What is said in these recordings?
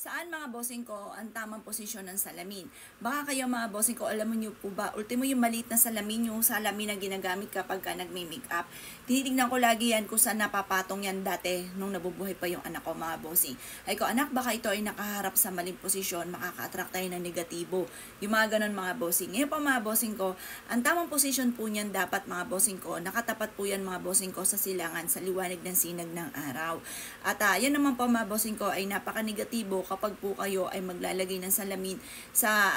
Saan mga bossing ko ang tamang posisyon ng salamin? Baka kayo mga bossing ko, alam mo nyo po ba, ultimo yung maliit na salamin, yung salamin na ginagamit kapag ka nagme-makeup. Tinitignan ko lagi yan kung saan napapatong yan dati nung nabubuhay pa yung anak ko mga bossing. Ay ko, anak, baka ito ay nakaharap sa maling posisyon, makaka-attract tayo ng negatibo. Yung mga ganun mga bossing. Ngayon po mga bossing ko, ang tamang posisyon po niyan dapat mga bossing ko, nakatapat po yan mga bossing ko sa silangan, sa liwanag ng sinag ng araw. At yan naman po mga bossing ko ay napaka-negatibo kapag po kayo ay maglalagay ng salamin sa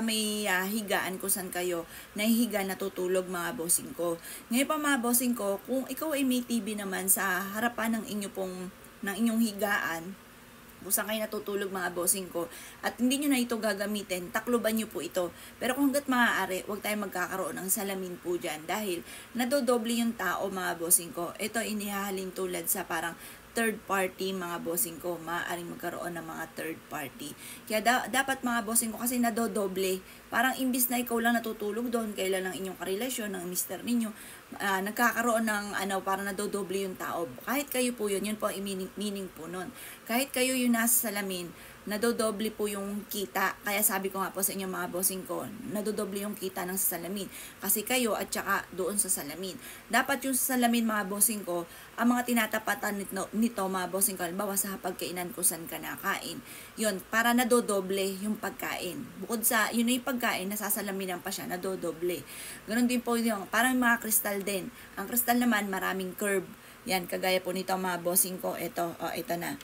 may higaan kung saan kayo nahihiga natutulog mga bossing ko. Ngayon pa mga bossing ko, kung ikaw ay may TV naman sa harapan ng inyong higaan, kung saan kayo natutulog mga bossing ko, at hindi nyo na ito gagamitin, takloban nyo po ito. Pero kung hanggat maaari, huwag tayo magkakaroon ng salamin po dyan dahil nadodoble yung tao mga bossing ko. Ito inihahalin tulad sa parang third party mga bossing ko, maaaring magkaroon ng mga third party. Kaya dapat mga bossing ko kasi nadodoble. Parang imbis na ikaw lang natutulog doon, kailan lang inyong karelasyon ng mister ninyo, nagkakaroon ng parang nadodoble yung tao. Kahit kayo po yun po ang meaning po nun. Kahit kayo yung nasa salamin, nadodoble po yung kita. Kaya sabi ko nga po sa inyo mga bossing ko, nadodoble yung kita ng salamin. Kasi kayo at saka doon sa salamin. Dapat yung sa salamin mga bossing ko, ang mga tinatapatan nito mga bossing ko, halimbawa sa pagkainan kung saan ka nakain. Yun, para nadodoble yung pagkain. Bukod sa, yun yung pagkain, nasasalaminan pa siya, nadodoble. Ganon din po yung, parang mga kristal din. Ang kristal naman, maraming curve. Yan, kagaya po nito mga bossing ko. Ito na.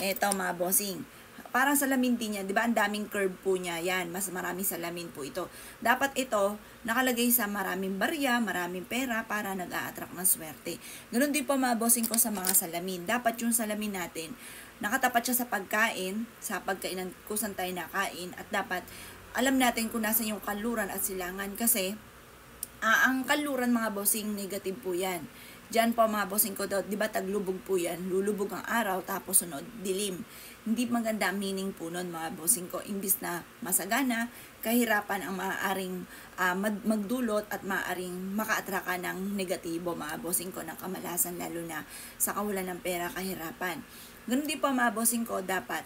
Ito mga bossing. Parang salamin din yan, di ba? Ang daming curve po niya. Yan, mas maraming salamin po ito. Dapat ito, nakalagay sa maraming barya, maraming pera para nag-a-attract ng swerte. Ganun din po mga bossing ko sa mga salamin. Dapat yung salamin natin, nakatapat siya sa pagkainan kung saan tayo nakain. At dapat, alam natin kung nasa yung kaluran at silangan. Kasi, ang kaluran mga bossing, negative po yan. Diyan po mga bossing ko daw, di ba taglubog po yan, lulubog ang araw tapos sunod, dilim. Hindi maganda ang meaning po nun mga bossing ko. Imbis na masagana, kahirapan ang maaaring magdulot at maaaring maka-attract ka ng negatibo mga bossing ko, ng kamalasan lalo na sa kawalan ng pera, kahirapan. Ganun din po mga bossing ko, dapat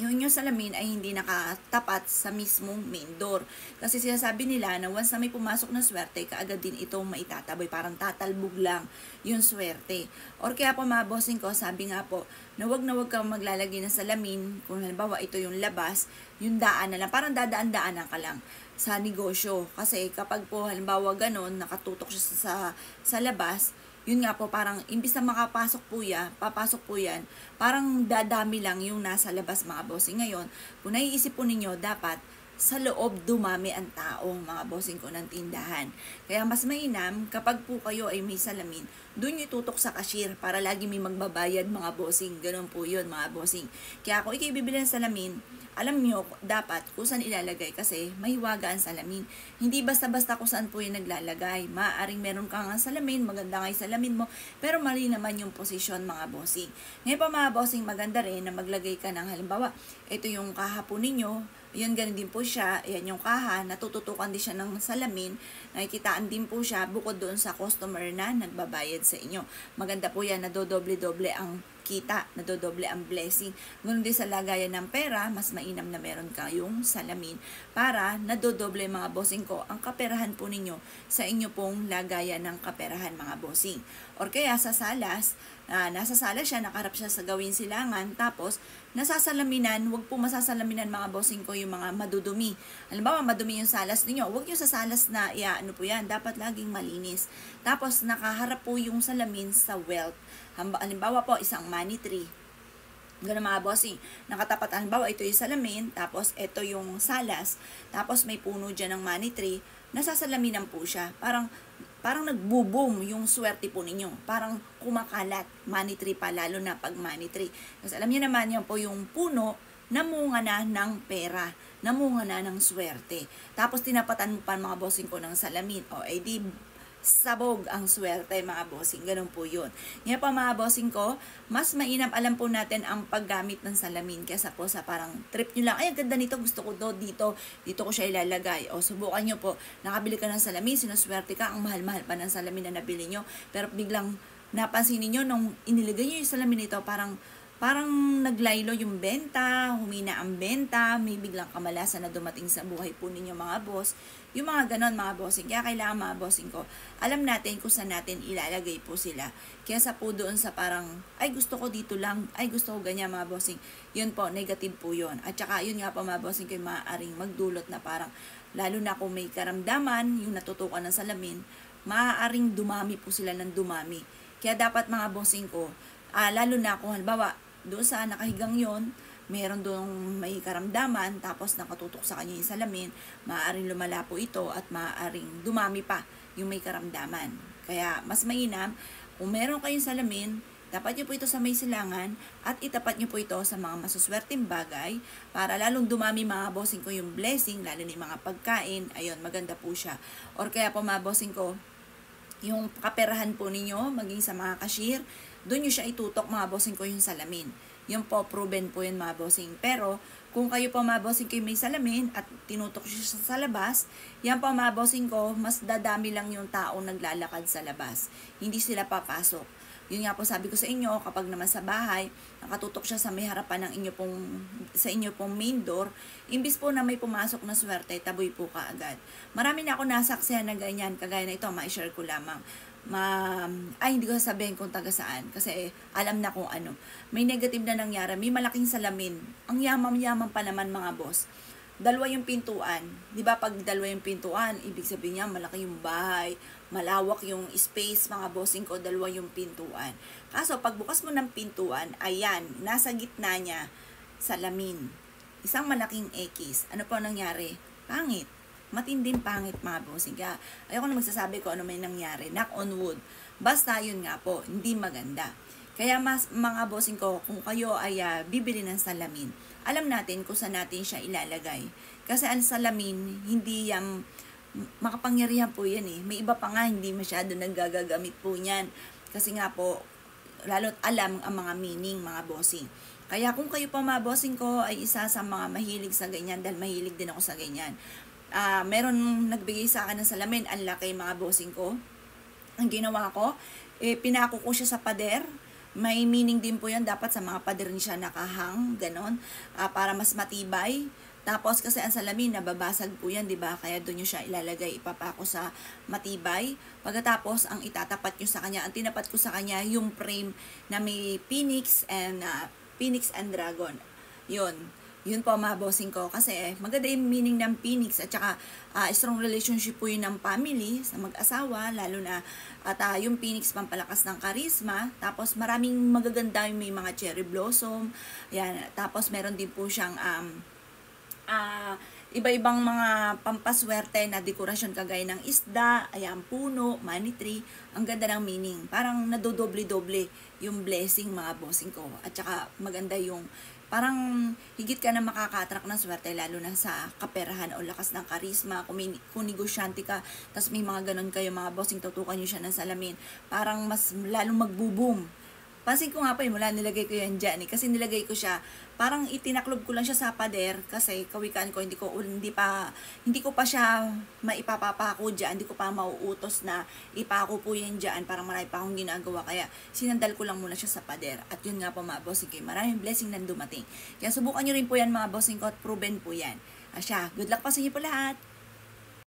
yung salamin ay hindi nakatapat sa mismong main door. Kasi sinasabi nila na once na may pumasok na swerte, kaagad din itong maitataboy. Parang tatalbog lang yung swerte. Or kaya po mga bossing ko, sabi nga po, na wag kang maglalagay ng salamin. Kung halimbawa ito yung labas, yung daan na lang. Parang dadaan-daanan ka lang sa negosyo. Kasi kapag po halimbawa ganon, nakatutok siya sa labas, yun nga po, parang imbis na papasok po yan, parang dadami lang yung nasa labas mga bossing. Ngayon, kung naiisip po ninyo, dapat sa loob dumami ang taong mga bossing ko ng tindahan. Kaya mas mainam, kapag po kayo ay may salamin, doon nyo itutok sa cashier para lagi may magbabayad mga bossing. Ganun po yun mga bossing. Kaya kung ikaw bibili ng salamin, alam nyo dapat kung saan ilalagay kasi mahiwaga ang salamin. Hindi basta-basta kung saan po yung naglalagay. Maaaring meron kang salamin, maganda nga yung salamin mo, pero mali naman yung posisyon mga bossing. Ngayon pa mga bossing, maganda rin na maglagay ka ng halimbawa, ito yung kahapon ninyo, yun, ganun din po siya. Ayan yung kaha, natututukan din siya ng salamin. Nakikitaan din po siya bukod doon sa customer na nagbabayad sa inyo. Maganda po yan, nadodoble-doble ang kita, nadodoble ang blessing. Ganun din sa lagayan ng pera, mas mainam na meron kayong salamin para nadodoble mga bossing ko ang kaperahan po ninyo sa inyo pong lagayan ng kaperahan mga bossing. Or kaya sa salas, nasa salas siya, nakaharap siya sa gawin silangan, tapos nasasalaminan, wag po masasalaminan mga bossing ko yung mga madudumi. Halimbawa, madumi yung salas ninyo, wag yung sa salas na, ano po yan, dapat laging malinis. Tapos, nakaharap po yung salamin sa wealth. Halimbawa po, isang money tree. Ganun mga bossing. Nakatapat, halimbawa, ito yung salamin, tapos ito yung salas, tapos may puno dyan ng money tree, nasasalaminan po siya. Parang nagbo-boom yung swerte po ninyo. Parang kumakalat. Money tree pa, lalo na pag money tree. Kasi alam niyo naman yan po yung puno, namunga na ng pera. Namunga na ng swerte. Tapos tinapatan mo pa mga bossing ko ng salamin. O, di sabog ang swerte mga bossing. Ganun po yun. Ngayon pa mga bossing ko, mas mainam alam po natin ang paggamit ng salamin kesa po sa parang trip nyo lang. Ay, ang ganda nito, gusto ko dito ko siya ilalagay. O subukan nyo po, nakabili ka ng salamin, sinuswerte ka, ang mahal-mahal pa ng salamin na nabili nyo. Pero biglang napansin niyo nung inilagay nyo yung salamin nito, parang parang naglaylo yung benta, humina ang benta, may biglang kamalasan na dumating sa buhay po ninyo mga boss. Yung mga ganon mga bossing. Kaya kailangan mga bossing ko, alam natin kung saan natin ilalagay po sila. Kaya sa po doon sa parang, ay gusto ko dito lang, ay gusto ko ganyan mga bossing. Yun po, negative po yun. At saka yun nga po mga bossing ko, maaaring magdulot na parang, lalo na kung may karamdaman, yung natutukan ng salamin, maaaring dumami po sila ng dumami. Kaya dapat mga bossing ko, lalo na kung halimbawa, doon sa nakahigang yon, meron doong may karamdaman, tapos nakatutok sa kanya yung salamin, maaaring lumala po ito at maaaring dumami pa yung may karamdaman. Kaya mas mainam, kung meron kayong salamin, tapat nyo po ito sa may silangan at itapat nyo po ito sa mga masuswerteng bagay para lalong dumami mga bossing ko yung blessing, lalo na yung mga pagkain, ayun, maganda po siya. Or kaya po mga bossing ko, yung kaperahan po ninyo, maging sa mga cashier, doon nyo siya itutok mga bossing ko yung salamin. Yung po, proven po yun mga bossing. Pero, kung kayo po mga bossing ko may salamin at tinutok siya sa labas, yan po mga bossing ko, mas dadami lang yung taong naglalakad sa labas. Hindi sila papasok. Yun nga po sabi ko sa inyo, kapag naman sa bahay, nakatutok siya sa may harapan ng sa inyo pong main door, imbis po na may pumasok na swerte, taboy po kaagad. Marami na ako nasaksihan na ganyan, kagaya na ito, ma-share ko lamang. Hindi ko sasabihin kung taga saan, kasi alam na kung ano. May negative na nangyari, may malaking salamin. Ang yaman-yaman pa naman mga boss. Dalawa yung pintuan. Di ba pag dalawa yung pintuan, ibig sabihin niya malaki yung bahay, malawak yung space, mga bossing ko, dalawa yung pintuan. Kaso pagbukas mo ng pintuan, ayan, nasa gitna niya, salamin. Isang malaking X. Ano po nangyari? Pangit. Matinding pangit mga bossing. Kaya ayoko na magsasabi ko ano may nangyari. Knock on wood. Basta yun nga po, hindi maganda. Kaya mas mga bossing ko, kung kayo ay bibili ng salamin, alam natin kung saan natin siya ilalagay. Kasi ang salamin, hindi makapangyarihan po yan eh. May iba pa nga, hindi masyado naggagagamit po yan. Kasi nga po, lalo't alam ang mga meaning, mga bossing. Kaya kung kayo pa mga bossing ko ay isa sa mga mahilig sa ganyan, dahil mahilig din ako sa ganyan. Meron nagbigay sa akin ng salamin, ang laki mga bossing ko. Ang ginawa ko, pinako ko siya sa pader. May meaning din po yan, dapat sa mga pader niya nakahang, ganon, para mas matibay. Tapos kasi ang salamin, nababasag po yan, di ba? Kaya doon nyo siya ilalagay, ipapako sa matibay. Pagkatapos, ang itatapat nyo sa kanya, ang tinapat ko sa kanya, yung frame na may phoenix and dragon. Yun po mga bossing ko. Kasi maganda yung meaning ng phoenix at saka strong relationship po yun ng family sa mag-asawa, lalo na at yung phoenix pampalakas ng karisma. Tapos maraming magaganda yung may mga cherry blossom. Yan. Tapos meron din po siyang iba-ibang mga pampaswerte na dekorasyon kagaya ng isda, ayan, puno, money tree. Ang ganda ng meaning. Parang nadodoble-doble yung blessing mga bossing ko. At saka maganda yung parang higit ka na makaka-attract ng swerte, lalo na sa kaperahan o lakas ng karisma. Kung negosyante ka, tapos may mga ganon kayo mga bossing, tutukan nyo siya ng salamin, parang mas lalong magbo-boom. Pansin ko nga pa mula nilagay ko yan dyan kasi nilagay ko siya, parang itinaklob ko lang siya sa pader kasi kawikaan ko, hindi ko pa siya maipapapako dyan, hindi ko pa mauutos na ipako po yan dyan, parang marami pa akong ginagawa, kaya sinandal ko lang muna siya sa pader. At yun nga po mga bossing ko, maraming blessing na dumating. Kaya subukan nyo rin po yan mga bossing ko at proven po yan. Asya, good luck pa sa inyo po lahat!